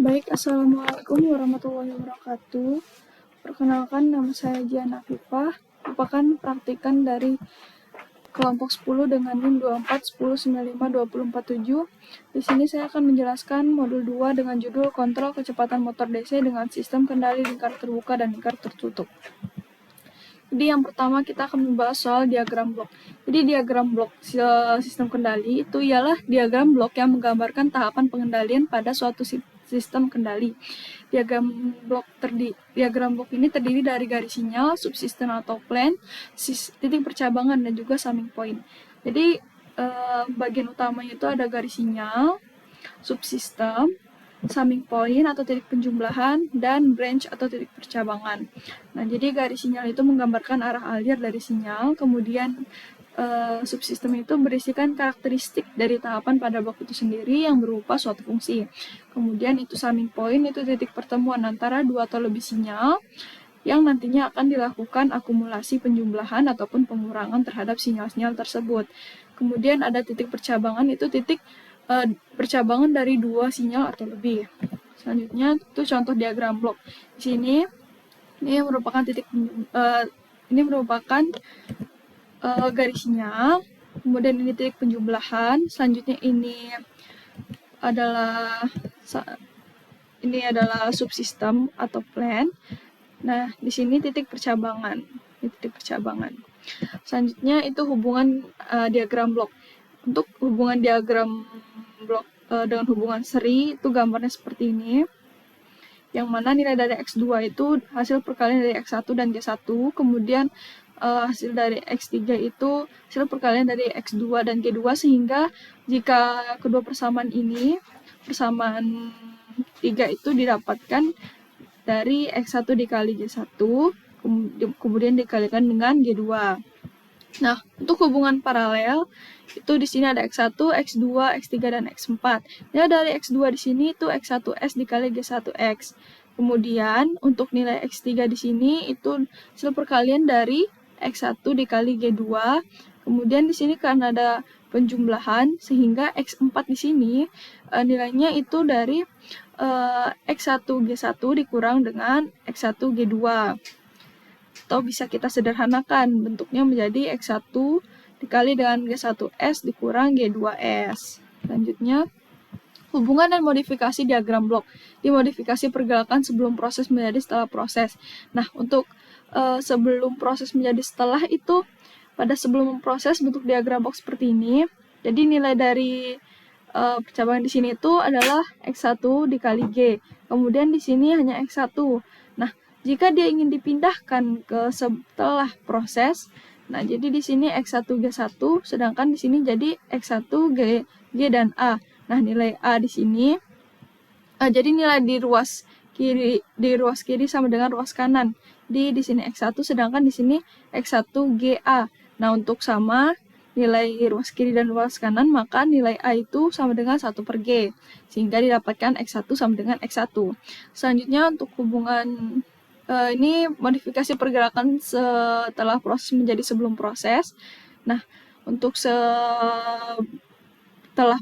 Baik, Assalamualaikum warahmatullahi wabarakatuh. Perkenalkan, nama saya Jian Afifah, merupakan praktikan dari kelompok 10 dengan NIM 2410952047. Di sini saya akan menjelaskan modul 2 dengan judul Kontrol Kecepatan Motor DC dengan Sistem Kendali Lingkar Terbuka dan Lingkar Tertutup. Jadi yang pertama kita akan membahas soal diagram blok. Jadi diagram blok sistem kendali itu ialah diagram blok yang menggambarkan tahapan pengendalian pada suatu sistem kendali. Diagram blok ini terdiri dari garis sinyal, subsistem atau plan, titik percabangan dan juga summing point. Jadi bagian utamanya itu ada garis sinyal, subsistem, summing point atau titik penjumlahan, dan branch atau titik percabangan. Nah, jadi garis sinyal itu menggambarkan arah alir dari sinyal, kemudian subsistem itu berisikan karakteristik dari tahapan pada blok itu sendiri yang berupa suatu fungsi. Kemudian itu summing point, itu titik pertemuan antara dua atau lebih sinyal yang nantinya akan dilakukan akumulasi penjumlahan ataupun pengurangan terhadap sinyal-sinyal tersebut. Kemudian ada titik percabangan, itu titik percabangan dari dua sinyal atau lebih. Selanjutnya itu contoh diagram blok. Di sini ini merupakan garis sinyal, kemudian ini titik penjumlahan, selanjutnya ini adalah subsistem atau plan. Nah, di sini titik percabangan. Selanjutnya itu hubungan diagram blok. Untuk hubungan diagram blok dengan hubungan seri itu gambarnya seperti ini. Yang mana nilai dari X2 itu hasil perkalian dari X1 dan G1, kemudian hasil dari X3 itu hasil perkalian dari X2 dan G2, sehingga jika kedua persamaan 3 itu didapatkan dari X1 dikali G1, kemudian dikalikan dengan G2. Nah, untuk hubungan paralel, itu di sini ada X1, X2, X3, dan X4. Nilai dari X2 di sini itu X1S dikali G1X. Kemudian, untuk nilai X3 di sini itu hasil perkalian dari X1 dikali G2. Kemudian di sini karena ada penjumlahan, sehingga X4 di sini nilainya itu dari X1 G1 dikurang dengan X1 G2. Atau bisa kita sederhanakan bentuknya menjadi X1 dikali dengan G1S dikurang G2S. Selanjutnya, hubungan dan modifikasi diagram blok. Dimodifikasi pergerakan sebelum proses menjadi setelah proses. Nah, untuk sebelum proses menjadi setelah itu, pada sebelum proses bentuk diagram blok seperti ini. Jadi nilai dari percabangan di sini itu adalah X1 dikali G. Kemudian di sini hanya X1. Nah, jika dia ingin dipindahkan ke setelah proses, nah jadi di sini X1 G1, sedangkan di sini jadi X1 G dan A. Nah, nilai A di sini jadi nilai di ruas kiri sama dengan ruas kanan. Di sini X1, sedangkan di sini X1 GA. Nah, untuk sama nilai ruas kiri dan ruas kanan, maka nilai A itu sama dengan 1/G, sehingga didapatkan X1 sama dengan X1. Selanjutnya, untuk hubungan ini modifikasi pergerakan setelah proses menjadi sebelum proses. Nah, untuk setelah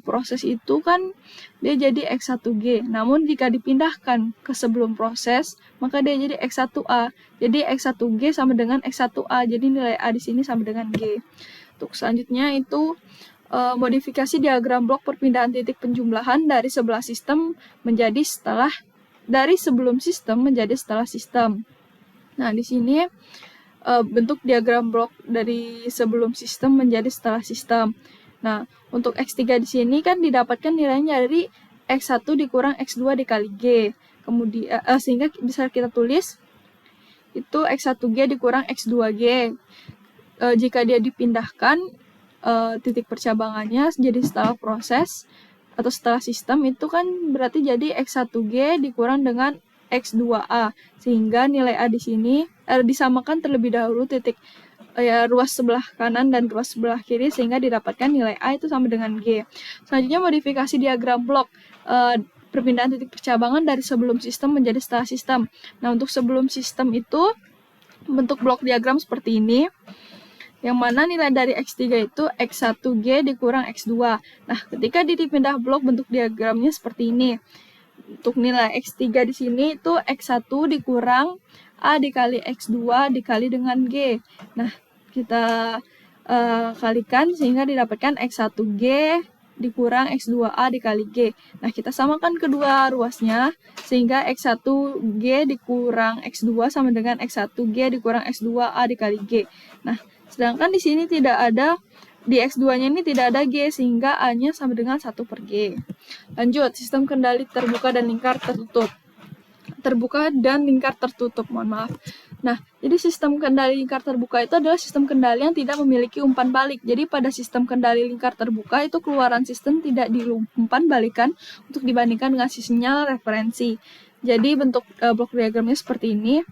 proses itu kan dia jadi X1G. Namun jika dipindahkan ke sebelum proses, maka dia jadi X1A. Jadi X1G sama dengan X1A. Jadi nilai A di sini sama dengan G. Untuk selanjutnya itu modifikasi diagram blok perpindahan titik penjumlahan dari sebelah sistem menjadi dari sebelum sistem menjadi setelah sistem. Nah, di sini bentuk diagram blok dari sebelum sistem menjadi setelah sistem. Nah, untuk X3 di sini kan didapatkan nilainya dari X1 dikurang X2 dikali G. Kemudian sehingga bisa kita tulis itu X1G dikurang X2G. Jika dia dipindahkan titik percabangannya jadi setelah proses atau setelah sistem, itu kan berarti jadi X1G dikurang dengan X2A, sehingga nilai A di sini disamakan terlebih dahulu titik ruas sebelah kanan dan ruas sebelah kiri, sehingga didapatkan nilai A itu sama dengan G. Selanjutnya, modifikasi diagram blok perpindahan titik percabangan dari sebelum sistem menjadi setelah sistem. Nah, untuk sebelum sistem itu bentuk blok diagram seperti ini, yang mana nilai dari X3 itu X1G dikurang X2. Nah, ketika dipindah blok bentuk diagramnya seperti ini. untuk nilai X3 di sini itu X1 dikurang A dikali X2 dikali dengan G. Nah, kita kalikan sehingga didapatkan X1G dikurang X2A dikali G. Nah, kita samakan kedua ruasnya sehingga X1G dikurang X2 sama dengan X1G dikurang X2A dikali G. Nah, sedangkan di sini tidak ada, di X2-nya ini tidak ada G sehingga A-nya sama dengan 1 per G. Lanjut, sistem kendali terbuka dan lingkar tertutup. Terbuka dan lingkar tertutup, mohon maaf. Nah, jadi sistem kendali lingkar terbuka itu adalah sistem kendali yang tidak memiliki umpan balik. Jadi pada sistem kendali lingkar terbuka itu keluaran sistem tidak diumpan balikan untuk dibandingkan dengan sinyal referensi. Jadi bentuk blok diagramnya seperti ini.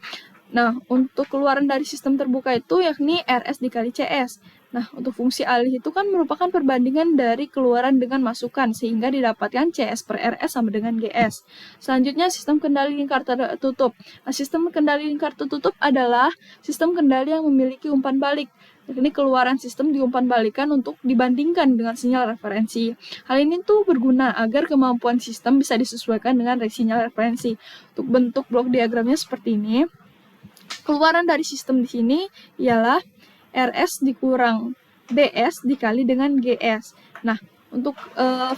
Nah, untuk keluaran dari sistem terbuka itu yakni RS dikali CS. Nah, untuk fungsi alih itu kan merupakan perbandingan dari keluaran dengan masukan, sehingga didapatkan CS per RS sama dengan GS. Selanjutnya, sistem kendali lingkar tertutup. Nah, sistem kendali lingkar tertutup adalah sistem kendali yang memiliki umpan balik. Ini keluaran sistem diumpan balikan untuk dibandingkan dengan sinyal referensi. Hal ini tuh berguna agar kemampuan sistem bisa disesuaikan dengan sinyal referensi. Untuk bentuk blok diagramnya seperti ini. Keluaran dari sistem di sini ialah RS dikurang BS dikali dengan GS. Nah, untuk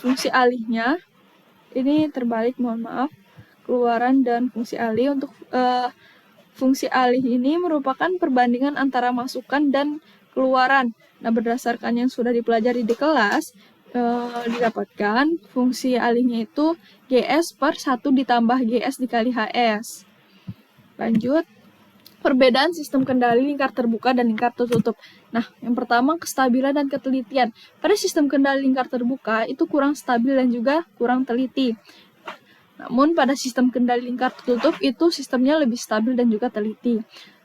fungsi alihnya, ini terbalik, mohon maaf. Keluaran dan fungsi alih. Untuk fungsi alih ini merupakan perbandingan antara masukan dan keluaran. Nah, berdasarkan yang sudah dipelajari di kelas, didapatkan fungsi alihnya itu GS per 1 ditambah GS dikali HS. Lanjut. Perbedaan sistem kendali lingkar terbuka dan lingkar tertutup. Nah, yang pertama kestabilan dan ketelitian. Pada sistem kendali lingkar terbuka itu kurang stabil dan juga kurang teliti. Namun pada sistem kendali lingkar tertutup itu sistemnya lebih stabil dan juga teliti.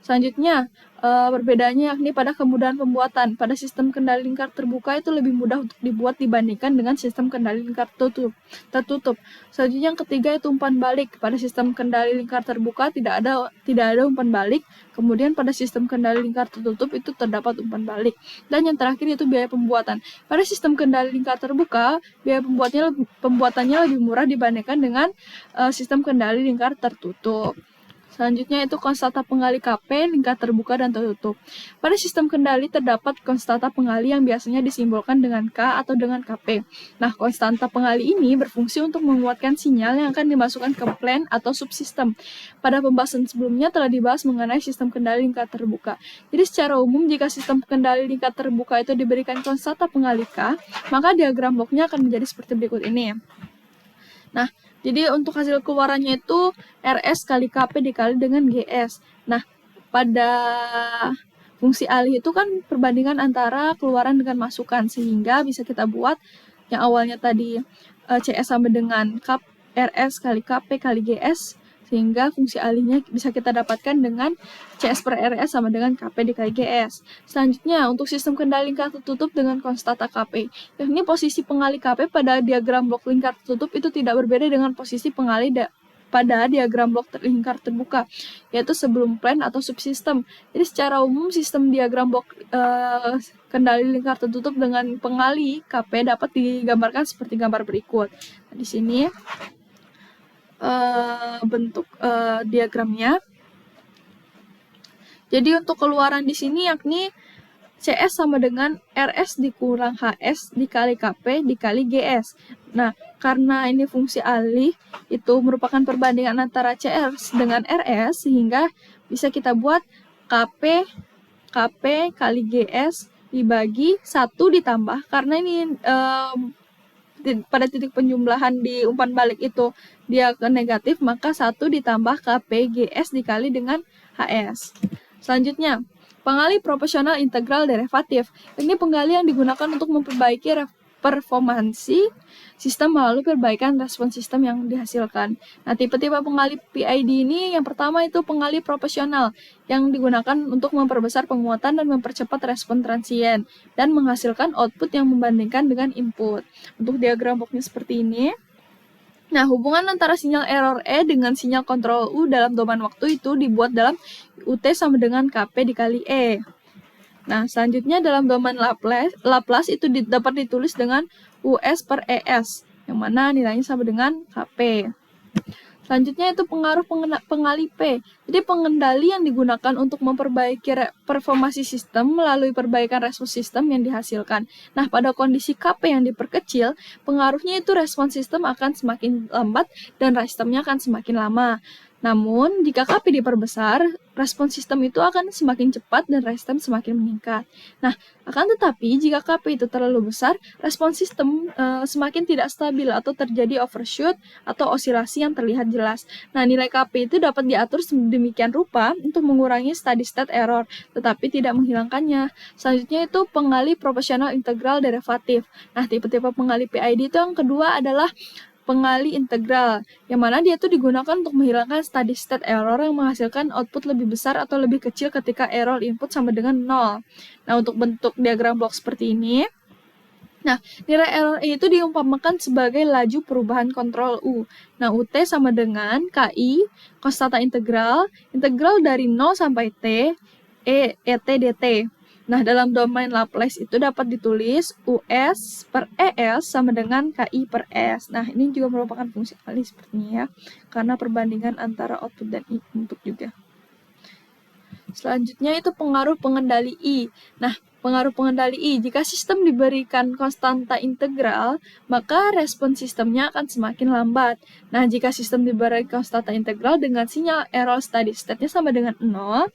Selanjutnya, perbedaannya yakni pada kemudahan pembuatan. Pada sistem kendali lingkar terbuka itu lebih mudah untuk dibuat dibandingkan dengan sistem kendali lingkar tertutup. Selanjutnya yang ketiga itu umpan balik. Pada sistem kendali lingkar terbuka tidak ada umpan balik. Kemudian pada sistem kendali lingkar tertutup itu terdapat umpan balik. Dan yang terakhir itu biaya pembuatan. Pada sistem kendali lingkar terbuka, biaya pembuatannya lebih murah dibandingkan dengan sistem kendali lingkar tertutup. Selanjutnya itu konstanta pengali KP, lingkar terbuka dan tertutup. Pada sistem kendali terdapat konstanta pengali yang biasanya disimbolkan dengan K atau dengan KP. Nah, konstanta pengali ini berfungsi untuk menguatkan sinyal yang akan dimasukkan ke plan atau subsistem. Pada pembahasan sebelumnya telah dibahas mengenai sistem kendali lingkar terbuka. Jadi secara umum jika sistem kendali lingkar terbuka itu diberikan konstanta pengali K, maka diagram bloknya akan menjadi seperti berikut ini. Nah, jadi untuk hasil keluarannya itu RS kali KP dikali dengan GS. Nah, pada fungsi alih itu kan perbandingan antara keluaran dengan masukan, sehingga bisa kita buat yang awalnya tadi CS sama dengan RS kali KP kali GS, sehingga fungsi alihnya bisa kita dapatkan dengan CS per RS sama dengan KP dikali GS. Selanjutnya, untuk sistem kendali lingkar tertutup dengan konstanta KP. Yakni posisi pengali KP pada diagram blok lingkar tertutup itu tidak berbeda dengan posisi pengali pada diagram blok lingkar terbuka, yaitu sebelum plan atau subsistem. Jadi secara umum sistem diagram blok kendali lingkar tertutup dengan pengali KP dapat digambarkan seperti gambar berikut. Nah, di sini bentuk diagramnya. Jadi untuk keluaran di sini yakni CS sama dengan RS dikurang HS dikali KP dikali GS. Nah, karena ini fungsi alih itu merupakan perbandingan antara CS dengan RS, sehingga bisa kita buat KP kali GS dibagi 1 ditambah, karena ini pada titik penjumlahan di umpan balik itu dia ke negatif, maka 1 ditambah KP GS dikali dengan HS. Selanjutnya, pengali proporsional integral derivatif. Ini pengali yang digunakan untuk memperbaiki performansi sistem melalui perbaikan respon sistem yang dihasilkan. Nah, tipe-tipe pengali PID ini yang pertama itu pengali proporsional yang digunakan untuk memperbesar penguatan dan mempercepat respon transien dan menghasilkan output yang membandingkan dengan input. Untuk diagram bloknya seperti ini. Nah, hubungan antara sinyal error E dengan sinyal kontrol U dalam domain waktu itu dibuat dalam UT sama dengan KP dikali E. Nah, selanjutnya dalam domain Laplace itu dapat ditulis dengan US per ES, yang mana nilainya sama dengan KP. Selanjutnya itu pengaruh pengali P. Jadi pengendali yang digunakan untuk memperbaiki performasi sistem melalui perbaikan respons sistem yang dihasilkan. Nah, pada kondisi KP yang diperkecil, pengaruhnya itu respons sistem akan semakin lambat dan restemnya akan semakin lama. Namun, jika KP diperbesar, respons sistem itu akan semakin cepat dan restem semakin meningkat. Nah, akan tetapi jika KP itu terlalu besar, respons sistem semakin tidak stabil atau terjadi overshoot atau osilasi yang terlihat jelas. Nah, nilai KP itu dapat diatur sedemikian rupa untuk mengurangi steady state error, tetapi tidak menghilangkannya. Selanjutnya itu pengali proporsional integral derivatif. Nah, tipe-tipe pengali PID itu yang kedua adalah pengali integral, yang mana dia tuh digunakan untuk menghilangkan steady state error yang menghasilkan output lebih besar atau lebih kecil ketika error input sama dengan 0. Nah, untuk bentuk diagram blok seperti ini, nah, nilai error E itu diumpamakan sebagai laju perubahan kontrol U. Nah, UT sama dengan KI, konstanta integral dari 0 sampai T, ET dt. Nah, dalam domain Laplace itu dapat ditulis US per ES sama dengan KI per S. Nah, ini juga merupakan fungsi kali sepertinya ya, karena perbandingan antara output dan input juga. Selanjutnya itu pengaruh pengendali I. Nah, pengaruh pengendali I, jika sistem diberikan konstanta integral, maka respon sistemnya akan semakin lambat. Nah, jika sistem diberikan konstanta integral dengan sinyal error steady state-nya sama dengan 0,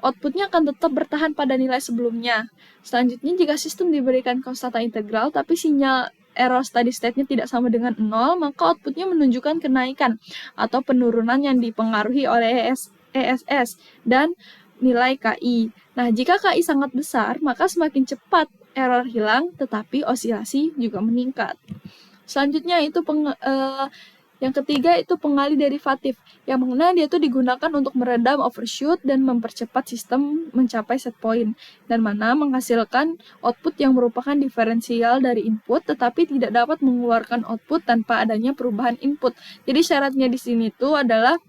outputnya akan tetap bertahan pada nilai sebelumnya. Selanjutnya, jika sistem diberikan konstanta integral, tapi sinyal error steady state-nya tidak sama dengan 0, maka outputnya menunjukkan kenaikan atau penurunan yang dipengaruhi oleh ESS dan nilai KI. Nah, jika KI sangat besar, maka semakin cepat error hilang, tetapi osilasi juga meningkat. Selanjutnya itu yang ketiga itu pengali derivatif, yang mana dia itu digunakan untuk meredam overshoot dan mempercepat sistem mencapai set point, dan mana menghasilkan output yang merupakan diferensial dari input, tetapi tidak dapat mengeluarkan output tanpa adanya perubahan input. Jadi syaratnya di sini tuh adalah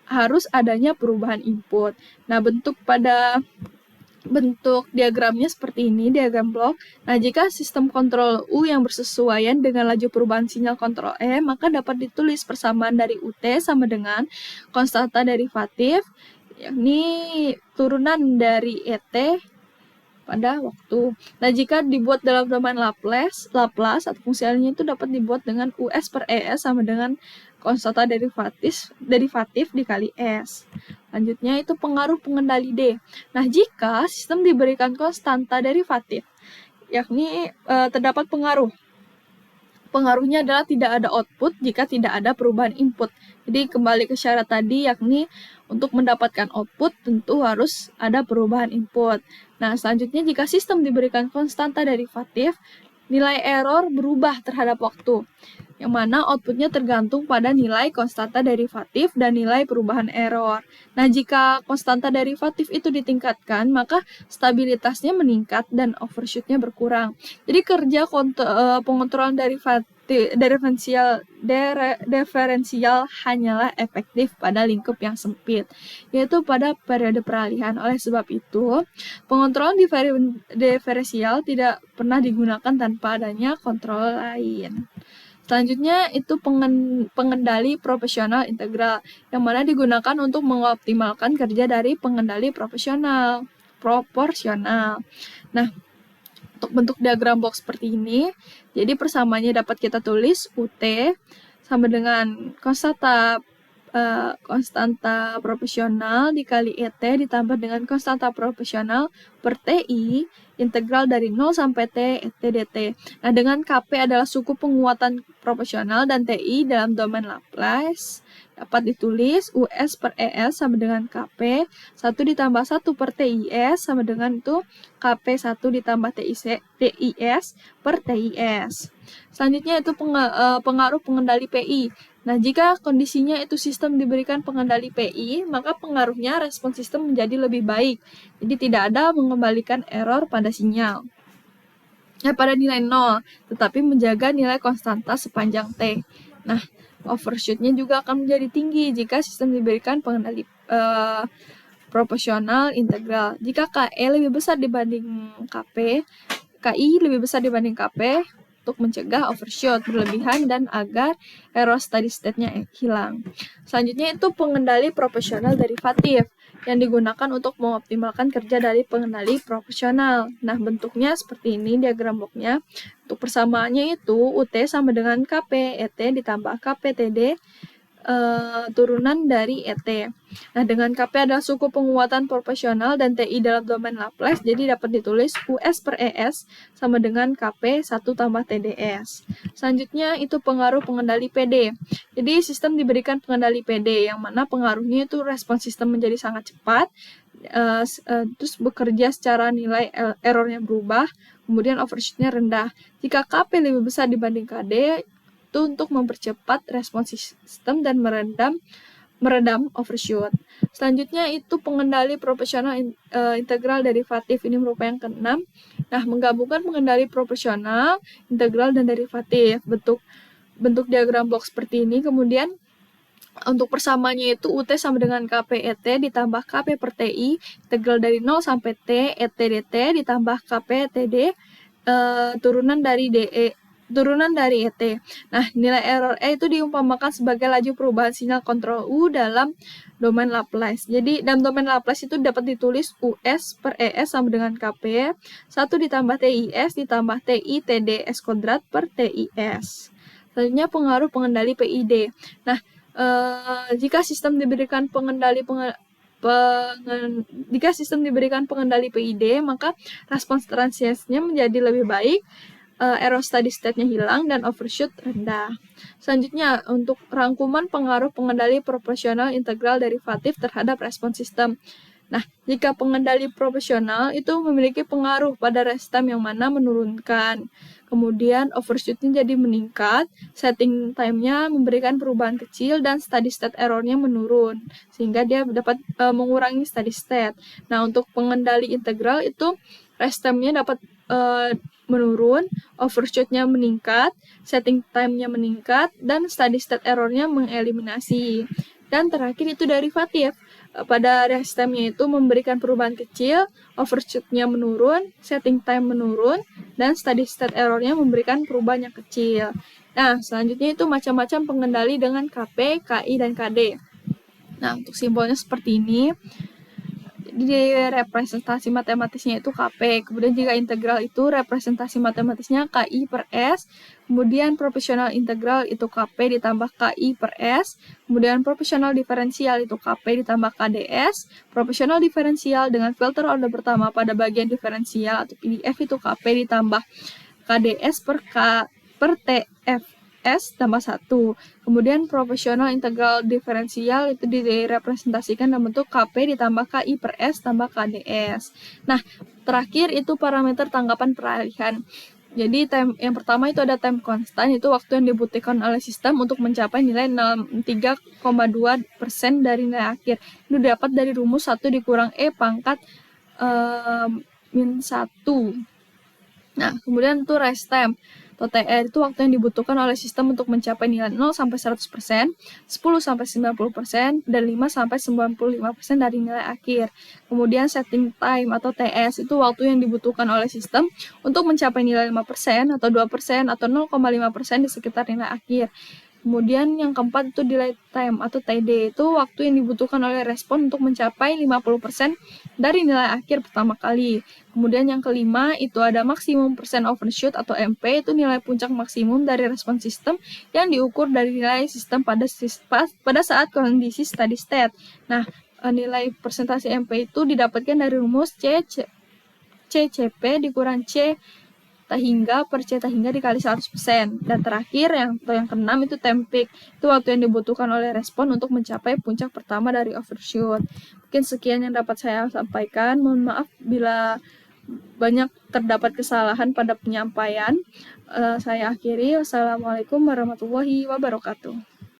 harus adanya perubahan input. Nah, bentuk diagramnya seperti ini, diagram blok. Nah, jika sistem kontrol U yang bersesuaian dengan laju perubahan sinyal kontrol E, maka dapat ditulis persamaan dari UT sama dengan konstanta derivatif, yakni turunan dari ET pada waktu. Nah, jika dibuat dalam domain Laplace atau fungsi lainnya itu dapat dibuat dengan US per ES sama dengan konstanta derivatif dikali S. Selanjutnya itu pengaruh pengendali D. Nah, jika sistem diberikan konstanta derivatif, yakni terdapat pengaruh. Pengaruhnya adalah tidak ada output jika tidak ada perubahan input. Jadi kembali ke syarat tadi, yakni untuk mendapatkan output tentu harus ada perubahan input. Nah, selanjutnya jika sistem diberikan konstanta derivatif, nilai error berubah terhadap waktu, yang mana outputnya tergantung pada nilai konstanta derivatif dan nilai perubahan error. Nah, jika konstanta derivatif itu ditingkatkan, maka stabilitasnya meningkat dan overshootnya berkurang. Jadi kerja pengontrolan diferensial hanyalah efektif pada lingkup yang sempit, yaitu pada periode peralihan. Oleh sebab itu, pengontrolan diferensial tidak pernah digunakan tanpa adanya kontrol lain. Selanjutnya itu pengendali proporsional integral, yang mana digunakan untuk mengoptimalkan kerja dari pengendali proporsional. Nah, untuk bentuk diagram box seperti ini, jadi persamaannya dapat kita tulis UT sama dengan konstanta proporsional dikali ET ditambah dengan konstanta proporsional per TI integral dari 0 sampai T ET dt. Nah, dengan KP adalah suku penguatan proporsional dan TI dalam domain Laplace dapat ditulis US per ES sama dengan KP 1 ditambah 1 per TIS sama dengan itu KP 1 ditambah TIS per TIS. Selanjutnya itu pengaruh pengendali PI. Nah, jika kondisinya itu sistem diberikan pengendali PI, maka pengaruhnya respon sistem menjadi lebih baik. Jadi tidak ada mengembalikan error pada sinyal. Pada nilai 0, tetapi menjaga nilai konstanta sepanjang T. Nah, overshootnya juga akan menjadi tinggi jika sistem diberikan pengendali proporsional integral. Jika KE lebih besar dibanding KP, KI lebih besar dibanding KP, untuk mencegah overshoot berlebihan dan agar error steady state-nya hilang. Selanjutnya itu pengendali proporsional derivatif yang digunakan untuk mengoptimalkan kerja dari pengendali proporsional. Nah, bentuknya seperti ini diagram bloknya. Untuk persamaannya itu UT sama dengan KP ET ditambah KP TD turunan dari ET. Nah, dengan KP adalah suku penguatan proporsional dan TI dalam domain Laplace, jadi dapat ditulis US per ES sama dengan KP 1 tambah TDS. Selanjutnya itu pengaruh pengendali PD. Jadi sistem diberikan pengendali PD, yang mana pengaruhnya itu respons sistem menjadi sangat cepat, terus bekerja secara nilai errornya berubah, kemudian overshootnya rendah. Jika KP lebih besar dibanding KD, itu untuk mempercepat respons sistem dan meredam overshoot. Selanjutnya itu pengendali proporsional integral derivatif. Ini merupakan yang keenam. Nah, menggabungkan pengendali proporsional, integral, dan derivatif. Bentuk diagram blok seperti ini. Kemudian untuk persamanya itu UT sama dengan KP ET ditambah KP per TI, integral dari 0 sampai T, ET DT ditambah KP TD, turunan dari ET. Nah, nilai error E itu diumpamakan sebagai laju perubahan sinyal kontrol U dalam domain Laplace. Jadi, dalam domain Laplace itu dapat ditulis US per ES sama dengan KP, 1 ditambah TIS ditambah TI TDS kuadrat per TIS. Selanjutnya pengaruh pengendali PID. Nah, jika sistem diberikan pengendali PID, maka respons transiennya menjadi lebih baik, error steady state-nya hilang, dan overshoot rendah. Selanjutnya, untuk rangkuman pengaruh pengendali proporsional integral derivatif terhadap respons sistem. Nah, jika pengendali proporsional itu memiliki pengaruh pada restem yang mana menurunkan. Kemudian overshoot-nya jadi meningkat, setting time-nya memberikan perubahan kecil, dan steady state error-nya menurun, sehingga dia dapat mengurangi steady state. Nah, untuk pengendali integral itu restemnya dapat menurun, overshoot-nya meningkat, setting time-nya meningkat, dan steady state error-nya mengeliminasi. Dan terakhir itu derivatif. Pada restemnya itu memberikan perubahan kecil, overshoot-nya menurun, setting time menurun, dan steady state error-nya memberikan perubahan yang kecil. Nah, selanjutnya itu macam-macam pengendali dengan KP, KI, dan KD. Nah, untuk simbolnya seperti ini. Di representasi matematisnya itu KP, kemudian jika integral itu representasi matematisnya KI per S, kemudian proporsional integral itu KP ditambah KI per S, kemudian proporsional diferensial itu KP ditambah KDS, proporsional diferensial dengan filter order pertama pada bagian diferensial atau PDF itu KP ditambah KDS per TFS tambah 1. Kemudian proporsional integral diferensial itu direpresentasikan dalam bentuk KP ditambah KI per S tambah KDS. Nah, terakhir itu parameter tanggapan peralihan. Jadi yang pertama itu ada time constant, itu waktu yang dibutuhkan oleh sistem untuk mencapai nilai 3,2% dari nilai akhir. Itu dapat dari rumus 1 dikurang E pangkat min 1. Nah, kemudian itu rest time atau TR itu waktu yang dibutuhkan oleh sistem untuk mencapai nilai 0 sampai 100%, 10 sampai 90%, dan 5 sampai 95% dari nilai akhir. Kemudian setting time atau TS itu waktu yang dibutuhkan oleh sistem untuk mencapai nilai 5% atau 2% atau 0,5% di sekitar nilai akhir. Kemudian yang keempat itu delay time atau TD, itu waktu yang dibutuhkan oleh respon untuk mencapai 50% dari nilai akhir pertama kali. Kemudian yang kelima itu ada maksimum persen overshoot atau MP, itu nilai puncak maksimum dari respon sistem yang diukur dari nilai sistem pada saat kondisi steady state. Nah, nilai persentase MP itu didapatkan dari rumus CCP dikurang C hingga per C hingga dikali 100%. Dan terakhir yang keenam itu time peak. Itu waktu yang dibutuhkan oleh respon untuk mencapai puncak pertama dari overshoot. Mungkin sekian yang dapat saya sampaikan. Mohon maaf bila banyak terdapat kesalahan pada penyampaian. Saya akhiri. Wassalamualaikum warahmatullahi wabarakatuh.